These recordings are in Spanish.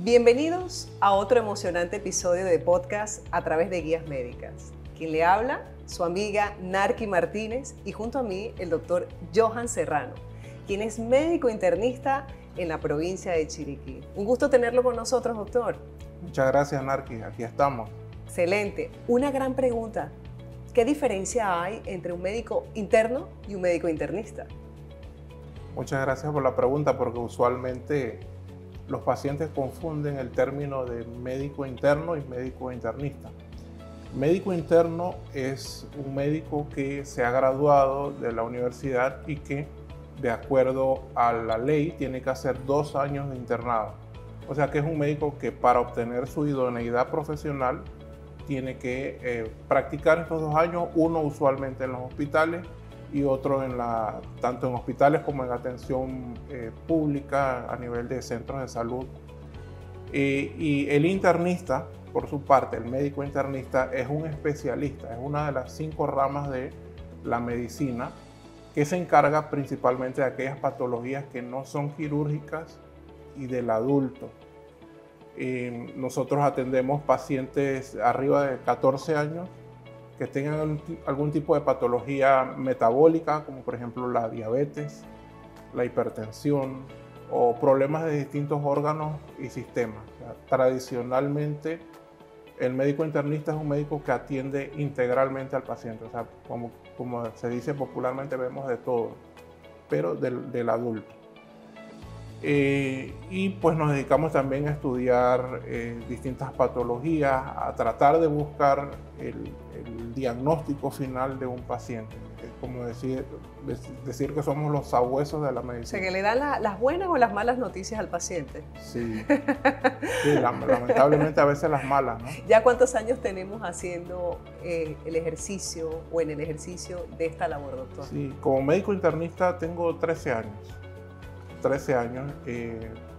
Bienvenidos a otro emocionante episodio de podcast a través de Guías Médicas. Quien le habla, su amiga Narki Martínez y junto a mí el doctor Johan Serrano, quien es médico internista en la provincia de Chiriquí. Un gusto tenerlo con nosotros, doctor. Muchas gracias, Narki. Aquí estamos. Excelente. Una gran pregunta. ¿Qué diferencia hay entre un médico interno y un médico internista? Muchas gracias por la pregunta, porque usualmente los pacientes confunden el término de médico interno y médico internista. Médico interno es un médico que se ha graduado de la universidad y que, de acuerdo a la ley, tiene que hacer 2 años de internado. O sea que es un médico que para obtener su idoneidad profesional tiene que practicar estos 2 años, uno usualmente en los hospitales y otro tanto en hospitales como en atención pública a nivel de centros de salud. Y el internista, por su parte, el médico internista es un especialista, es una de las 5 ramas de la medicina que se encarga principalmente de aquellas patologías que no son quirúrgicas y del adulto. Nosotros atendemos pacientes arriba de 14 años que tengan algún tipo de patología metabólica, como por ejemplo la diabetes, la hipertensión o problemas de distintos órganos y sistemas. O sea, tradicionalmente, el médico internista es un médico que atiende integralmente al paciente. O sea, como se dice popularmente, vemos de todo, pero del adulto. Y pues nos dedicamos también a estudiar distintas patologías, a tratar de buscar el diagnóstico final de un paciente. Es como decir que somos los sabuesos de la medicina. O sea, que le dan las buenas o las malas noticias al paciente. Sí, lamentablemente a veces las malas, ¿no? ¿Ya cuántos años tenemos haciendo el ejercicio o en el ejercicio de esta labor, doctor? Sí, como médico internista tengo 13 años. 13 años,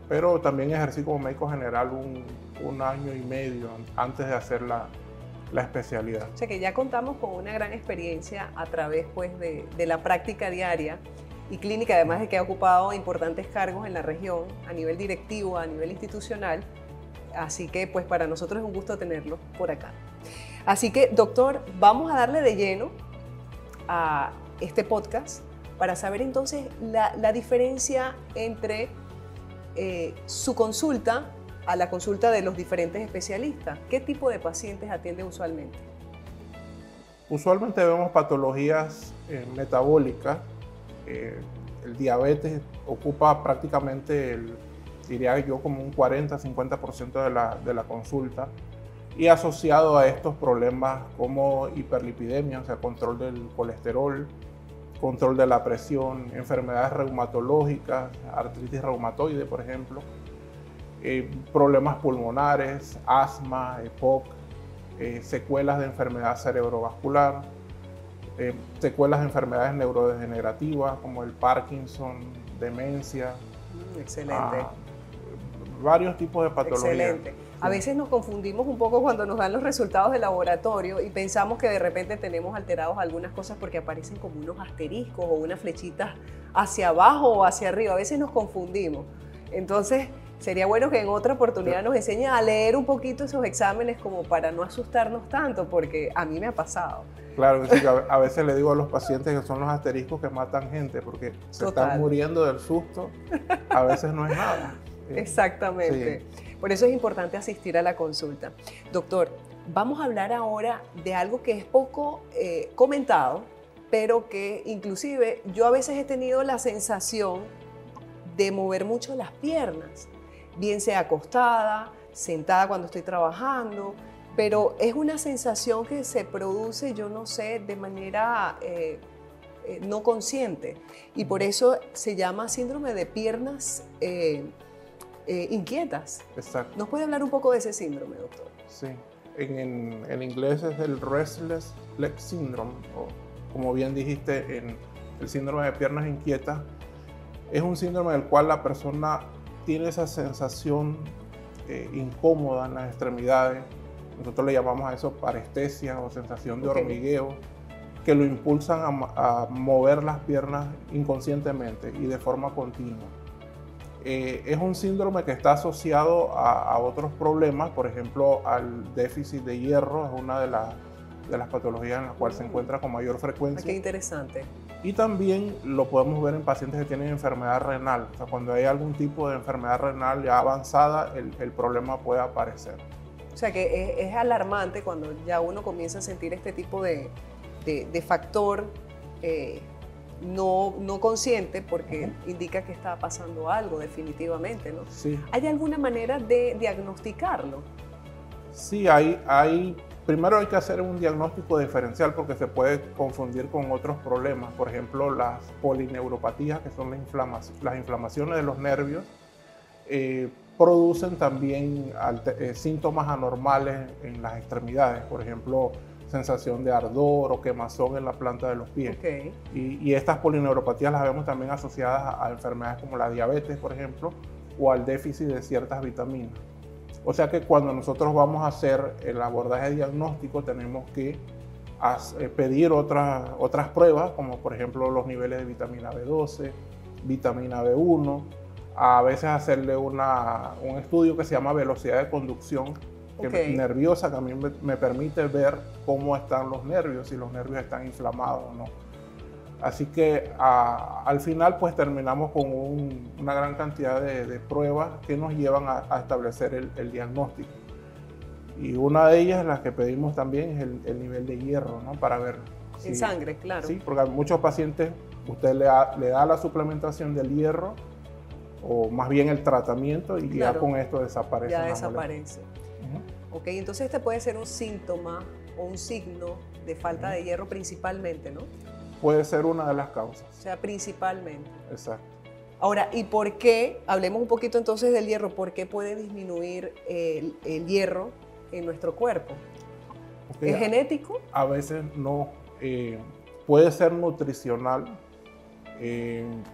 pero también ejercí como médico general un año y medio antes de hacer la especialidad. O sea que ya contamos con una gran experiencia a través pues, de la práctica diaria y clínica, además de que ha ocupado importantes cargos en la región a nivel directivo, a nivel institucional. Así que pues para nosotros es un gusto tenerlo por acá. Así que, doctor, vamos a darle de lleno a este podcast para saber entonces la diferencia entre su consulta a la consulta de los diferentes especialistas. ¿Qué tipo de pacientes atiende usualmente? Usualmente vemos patologías metabólicas. El diabetes ocupa prácticamente, diría yo, como un 40-50% de la consulta. Y asociado a estos problemas como hiperlipidemia, o sea, control del colesterol, control de la presión, enfermedades reumatológicas, artritis reumatoide, por ejemplo, problemas pulmonares, asma, EPOC, secuelas de enfermedad cerebrovascular, secuelas de enfermedades neurodegenerativas como el Parkinson, demencia. Excelente. Varios tipos de patologías. Excelente. A veces nos confundimos un poco cuando nos dan los resultados del laboratorio y pensamos que de repente tenemos alterados algunas cosas porque aparecen como unos asteriscos o unas flechitas hacia abajo o hacia arriba. A veces nos confundimos. Entonces, sería bueno que en otra oportunidad nos enseñen a leer un poquito esos exámenes como para no asustarnos tanto, porque a mí me ha pasado. Claro, sí, a veces le digo a los pacientes que son los asteriscos que matan gente porque se están muriendo del susto. A veces no es nada. Exactamente. Sí. Por eso es importante asistir a la consulta. Doctor, vamos a hablar ahora de algo que es poco comentado, pero que inclusive yo a veces he tenido la sensación de mover mucho las piernas, bien sea acostada, sentada cuando estoy trabajando, pero es una sensación que se produce, yo no sé, de manera no consciente y por eso se llama síndrome de piernas inquietas. Exacto. ¿Nos puede hablar un poco de ese síndrome, doctor? Sí, en inglés es el Restless Leg Syndrome, o como bien dijiste, el síndrome de piernas inquietas. Es un síndrome del cual la persona tiene esa sensación incómoda en las extremidades. Nosotros le llamamos a eso parestesia o sensación de hormigueo, que lo impulsan a mover las piernas inconscientemente y de forma continua. Es un síndrome que está asociado a otros problemas, por ejemplo, al déficit de hierro, es una de las patologías en las cuales se encuentra con mayor frecuencia. Qué interesante. Y también lo podemos ver en pacientes que tienen enfermedad renal. O sea, cuando hay algún tipo de enfermedad renal ya avanzada, el problema puede aparecer. O sea que es alarmante cuando ya uno comienza a sentir este tipo de factor no consciente, porque indica que está pasando algo definitivamente, ¿no? Sí. ¿Hay alguna manera de diagnosticarlo? Sí, primero hay que hacer un diagnóstico diferencial porque se puede confundir con otros problemas. Por ejemplo, las polineuropatías, que son las inflamaciones de los nervios, producen también síntomas anormales en las extremidades. Por ejemplo, sensación de ardor o quemazón en la planta de los pies. Okay. Y estas polineuropatías las vemos también asociadas a enfermedades como la diabetes, por ejemplo, o al déficit de ciertas vitaminas. O sea que cuando nosotros vamos a hacer el abordaje diagnóstico tenemos que pedir otras pruebas, como por ejemplo los niveles de vitamina B12, vitamina B1, a veces hacerle un estudio que se llama velocidad de conducción nerviosa, que a mí me permite ver cómo están los nervios, si los nervios están inflamados o no. Así que al final pues terminamos con una gran cantidad de pruebas que nos llevan a establecer el diagnóstico. Y una de ellas, las que pedimos también, es el nivel de hierro, ¿no? Para ver en sangre, claro. Sí, porque a muchos pacientes usted le da la suplementación del hierro, o más bien el tratamiento, y claro, ya con esto desaparece. Ya desaparece. Ok, entonces este puede ser un síntoma o un signo de falta de hierro principalmente, ¿no? Puede ser una de las causas. O sea, principalmente. Exacto. Ahora, ¿y por qué? Hablemos un poquito entonces del hierro. ¿Por qué puede disminuir el hierro en nuestro cuerpo? Okay. ¿Es genético? A veces no. Puede ser nutricional.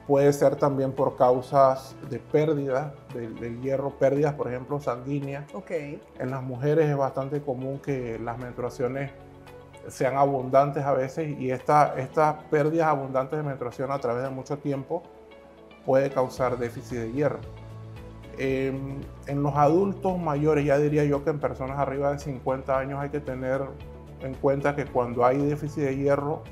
Puede ser también por causas de pérdida del hierro, pérdidas, por ejemplo, sanguíneas. Okay. En las mujeres es bastante común que las menstruaciones sean abundantes a veces, y estas pérdidas abundantes de menstruación a través de mucho tiempo puede causar déficit de hierro. En los adultos mayores, ya diría yo que en personas arriba de 50 años hay que tener en cuenta que cuando hay déficit de hierro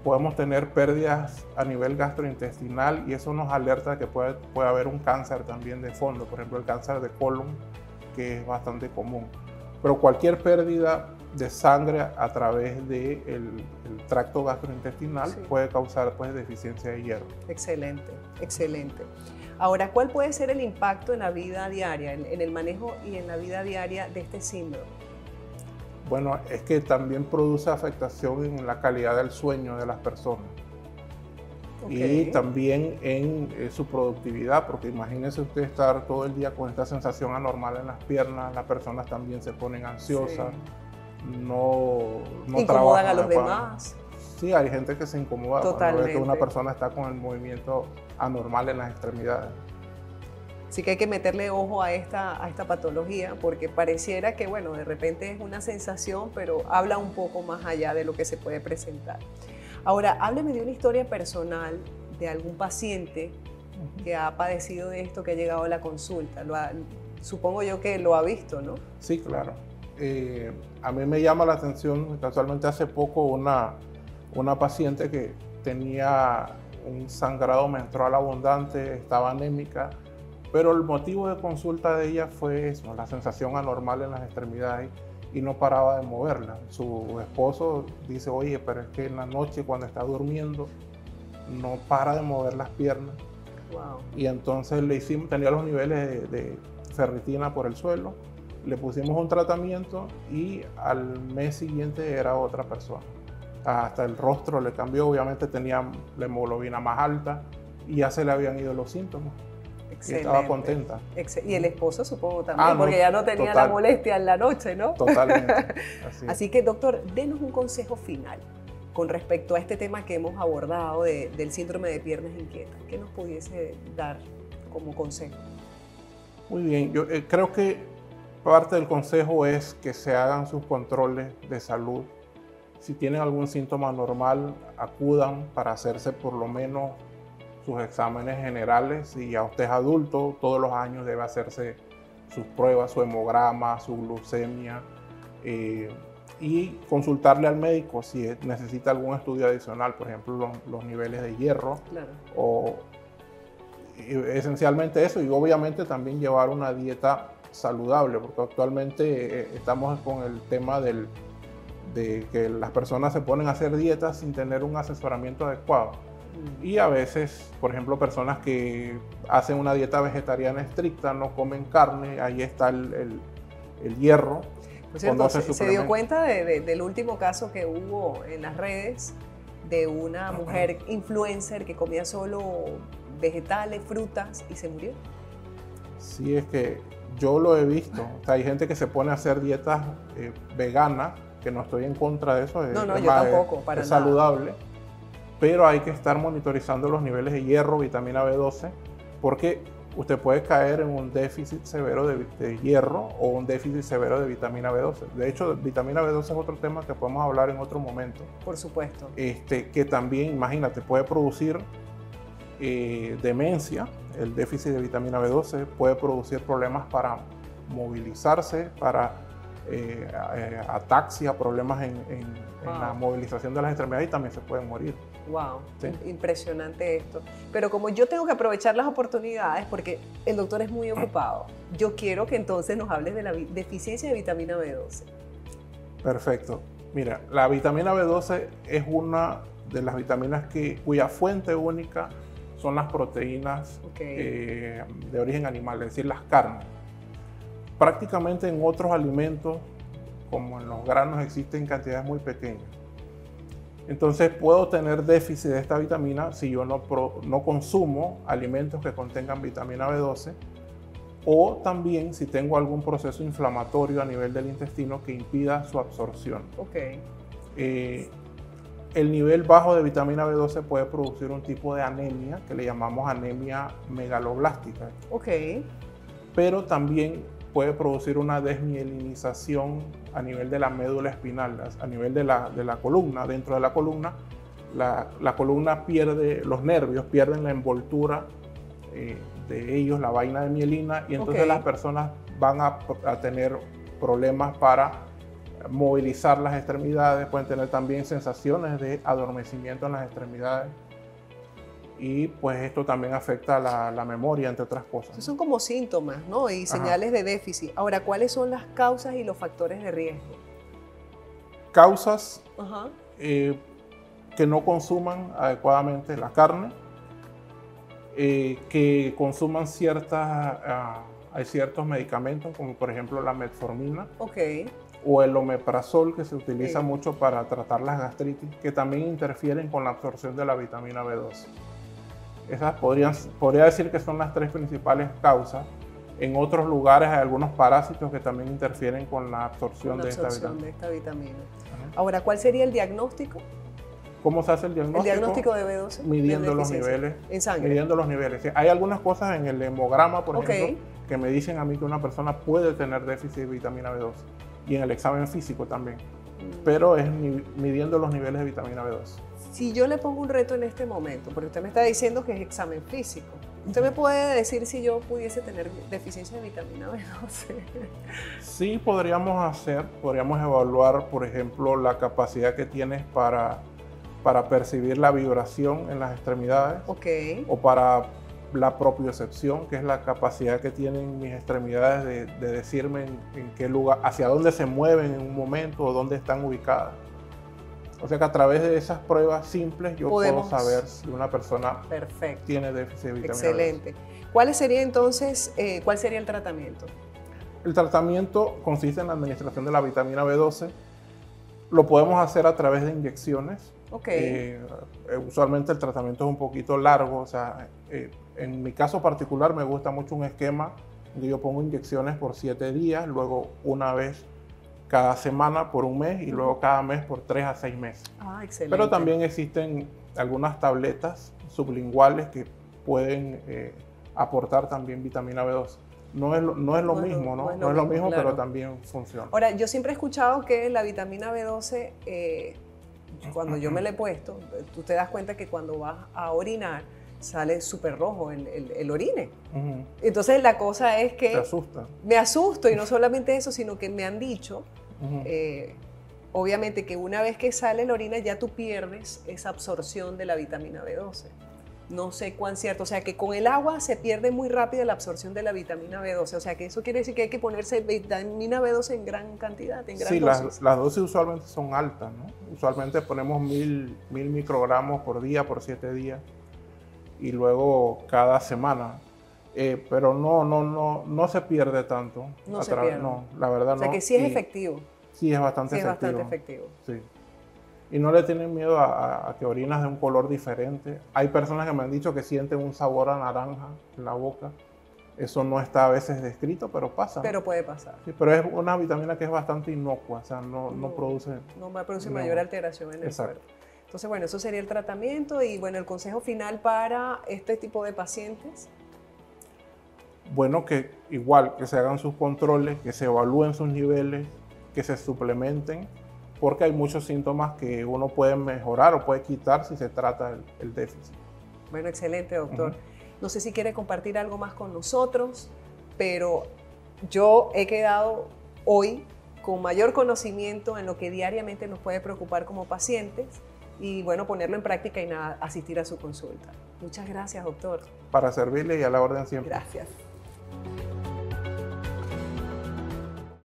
podemos tener pérdidas a nivel gastrointestinal, y eso nos alerta de que puede haber un cáncer también de fondo, por ejemplo el cáncer de colon, que es bastante común. Pero cualquier pérdida de sangre a través del tracto gastrointestinal puede causar pues deficiencia de hierro. Excelente, excelente. Ahora, ¿cuál puede ser el impacto en la vida diaria, en el manejo y en la vida diaria de este síndrome? Bueno, es que también produce afectación en la calidad del sueño de las personas. Y también en su productividad, porque imagínese usted estar todo el día con esta sensación anormal en las piernas, las personas también se ponen ansiosas, no incomodan a los demás. Sí, hay gente que se incomoda Totalmente. cuando ve que una persona está con el movimiento anormal en las extremidades. Así que hay que meterle ojo a esta patología, porque pareciera que, bueno, de repente es una sensación, pero habla un poco más allá de lo que se puede presentar. Ahora, hábleme de una historia personal de algún paciente que ha padecido de esto, que ha llegado a la consulta. Supongo yo que lo ha visto, ¿no? Sí, claro. A mí me llama la atención, casualmente hace poco, una paciente que tenía un sangrado menstrual abundante, estaba anémica, pero el motivo de consulta de ella fue eso, la sensación anormal en las extremidades, y no paraba de moverla. Su esposo dice, oye, pero es que en la noche cuando está durmiendo no para de mover las piernas. Wow. Y entonces tenía los niveles de ferritina por el suelo, le pusimos un tratamiento y al mes siguiente era otra persona. Hasta el rostro le cambió, obviamente tenía la hemoglobina más alta y ya se le habían ido los síntomas. Y estaba contenta. Y el esposo supongo también, porque ya no tenía la molestia en la noche, ¿no? Totalmente. Así que, doctor, denos un consejo final con respecto a este tema que hemos abordado del síndrome de piernas inquietas. ¿Qué nos pudiese dar como consejo? Muy bien, yo creo que parte del consejo es que se hagan sus controles de salud. Si tienen algún síntoma anormal, acudan para hacerse por lo menos sus exámenes generales. Si ya usted es adulto, todos los años debe hacerse sus pruebas, su hemograma, su glucemia, y consultarle al médico si necesita algún estudio adicional, por ejemplo, los niveles de hierro, Claro. o esencialmente eso, y obviamente también llevar una dieta saludable, porque actualmente estamos con el tema de que las personas se ponen a hacer dietas sin tener un asesoramiento adecuado. Y a veces, por ejemplo, personas que hacen una dieta vegetariana estricta, no comen carne, ahí está el hierro. Por cierto, se dio cuenta del último caso que hubo en las redes de una mujer influencer que comía solo vegetales, frutas y se murió. Sí, es que yo lo he visto. O sea, hay gente que se pone a hacer dietas veganas, que no estoy en contra de eso. No, yo tampoco, para es nada. saludable, pero hay que estar monitorizando los niveles de hierro, vitamina B12, porque usted puede caer en un déficit severo de hierro o un déficit severo de vitamina B12. De hecho, vitamina B12 es otro tema que podemos hablar en otro momento. Por supuesto. Que también, imagínate, puede producir demencia. El déficit de vitamina B12 puede producir problemas para movilizarse, para ataxia, problemas en la movilización de las extremidades, y también se pueden morir. Wow, ¿Sí? Impresionante esto. Pero como yo tengo que aprovechar las oportunidades, porque el doctor es muy ocupado, yo quiero que entonces nos hables de la deficiencia de vitamina B12. Perfecto. Mira, la vitamina B12 es una de las vitaminas cuya fuente única son las proteínas de origen animal, es decir, las carnes. Prácticamente en otros alimentos, como en los granos, existen cantidades muy pequeñas. Entonces puedo tener déficit de esta vitamina si yo no consumo alimentos que contengan vitamina B12, o también si tengo algún proceso inflamatorio a nivel del intestino que impida su absorción. El nivel bajo de vitamina B12 puede producir un tipo de anemia que le llamamos anemia megaloblástica. Pero también puede producir una desmielinización a nivel de la médula espinal, a nivel de la columna. Dentro de la columna, la columna pierde, los nervios pierden la envoltura de ellos, la vaina de mielina, y entonces las personas van a tener problemas para movilizar las extremidades, pueden tener también sensaciones de adormecimiento en las extremidades, y pues esto también afecta la memoria, entre otras cosas. Esos son como síntomas, ¿no? Y señales de déficit. Ahora, ¿cuáles son las causas y los factores de riesgo? Causas que no consuman adecuadamente la carne, que consuman hay ciertos medicamentos, como por ejemplo la metformina, o el omeprazol, que se utiliza mucho para tratar las gastritis, que también interfieren con la absorción de la vitamina B12. Esas podría decir que son las tres principales causas. En otros lugares hay algunos parásitos que también interfieren con la absorción de esta vitamina. Ahora, ¿cuál sería el diagnóstico? ¿Cómo se hace el diagnóstico? El diagnóstico de B12. Midiendo los niveles. En sangre. Midiendo los niveles. Hay algunas cosas en el hemograma, por ejemplo, que me dicen a mí que una persona puede tener déficit de vitamina B12. Y en el examen físico también. Pero es midiendo los niveles de vitamina B12. Si yo le pongo un reto en este momento, porque usted me está diciendo que es examen físico, ¿usted me puede decir si yo pudiese tener deficiencia de vitamina B12? Sí, podríamos evaluar, por ejemplo, la capacidad que tienes para percibir la vibración en las extremidades, o para la propiocepción, que es la capacidad que tienen mis extremidades de decirme en qué lugar, hacia dónde se mueven en un momento o dónde están ubicadas. O sea que a través de esas pruebas simples yo puedo saber si una persona tiene déficit de vitamina B12. Excelente. ¿Cuál sería entonces, cuál sería el tratamiento? El tratamiento consiste en la administración de la vitamina B12. Lo podemos hacer a través de inyecciones. Usualmente el tratamiento es un poquito largo. O sea, en mi caso particular me gusta mucho un esquema donde yo pongo inyecciones por 7 días, luego una vez cada semana por un mes, y luego cada mes por 3 a 6 meses. Excelente. Pero también existen algunas tabletas sublinguales que pueden aportar también vitamina B12. No es lo mismo, ¿no? No es lo mismo, claro, pero también funciona. Ahora, yo siempre he escuchado que la vitamina B12, cuando yo me la he puesto, tú te das cuenta que cuando vas a orinar, sale súper rojo el orine. Ujú. Entonces la cosa es que Te asusta. me asusto, y no solamente eso, sino que me han dicho, Ujú. obviamente, que una vez que sale la orina ya tú pierdes esa absorción de la vitamina B12. No sé cuán cierto, o sea que con el agua se pierde muy rápido la absorción de la vitamina B12, o sea que eso quiere decir que hay que ponerse vitamina B12 en gran cantidad, en gran Sí, dosis. las dosis usualmente son altas, ¿no? Usualmente ponemos 1000 microgramos por día, por 7 días, y luego cada semana. Pero no se pierde tanto. No se pierde. No, la verdad O sea no. que sí es Y efectivo, sí es bastante sí es efectivo. bastante efectivo. Sí. Y no le tienen miedo a que orinas de un color diferente. Hay personas que me han dicho que sienten un sabor a naranja en la boca. Eso no está a veces descrito, pero pasa, ¿no? Pero puede pasar. Sí, pero es una vitamina que es bastante inocua, o sea, no produce... No va a producir no. mayor alteración en el Exacto. cuerpo. Entonces, bueno, eso sería el tratamiento y, bueno, el consejo final para este tipo de pacientes. Bueno, que igual, que se hagan sus controles, que se evalúen sus niveles, que se suplementen, porque hay muchos síntomas que uno puede mejorar o puede quitar si se trata el déficit. Bueno, excelente, doctor. No sé si quiere compartir algo más con nosotros, pero yo he quedado hoy con mayor conocimiento en lo que diariamente nos puede preocupar como pacientes y, bueno, ponerlo en práctica y nada, asistir a su consulta. Muchas gracias, doctor. Para servirle y a la orden siempre. Gracias.